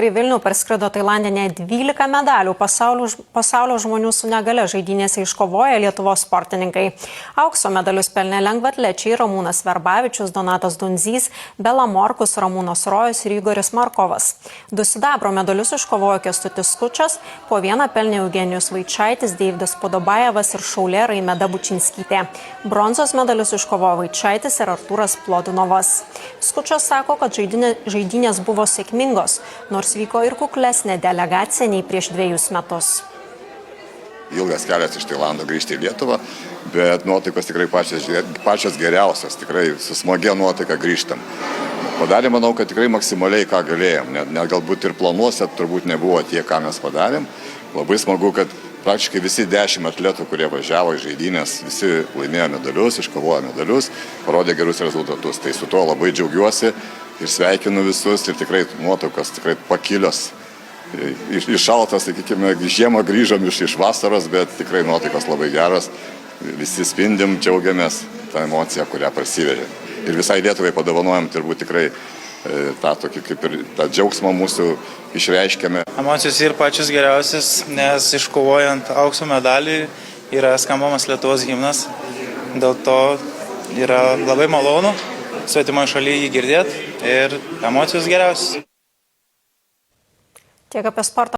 Į Vilnių parskrido tailandinė 12 medalių pasaulio žmonių su negalia žaidynėse iškovoja Lietuvos sportininkai. Aukso medalius pelnė lengvaatlečiai Ramūnas Verbavičius, Donatas Dunzys, Bela Morkus, Ramūnas Rojus ir Igoris Markovas. 2 sidabro medalius iškovojo Kęstutis Skučas, po 1 pelnė Eugenijus Vaičaitis, Deividas Podobajevas ir šaulė Raimeda Bučinskytė. Bronzos medalius iškovojo Vaičaitis ir Artūras Plodinovas. Skučas sako, kad žaidynės buvo sėkmingos, nors vyko ir kuklesnė delegacija nei prieš 2 metus. Ilgas kelias iš Tailando grįžti į Lietuvą, bet nuotaikos tikrai pačios geriausios, tikrai su smagia nuotaika grįžtam. Padarėm, manau, kad tikrai maksimaliai ką galėjom, net galbūt ir planuose turbūt nebuvo tie, ką mes padarėm. Labai smagu, kad praktiškai visi 10 atletų, kurie važiavo į žaidynės, visi laimėjo medalius, iškovojo medalius, parodė gerus rezultatus. Tai su to labai džiaugiuosi ir sveikinu visus ir tikrai nuotaikos tikrai pakilios. Iššaltas, sakykime, žiemą grįžom iš vasaros, bet tikrai nuotaikos labai geros. Visi spindim, džiaugiamės tą emociją, kurią prasivežė. Ir visai Lietuvai padovanojam turbūt tikrai tą tokį kaip ir tą džiaugsmą mūsų išreiškėme. Emocijos ir pačios geriausias, nes iškovojant aukso medalį yra skambamas Lietuvos himnas. Dėl to yra labai malonu svetimoje šalyje jį girdėti ir emocijos geriausios. Tiek apie sportą.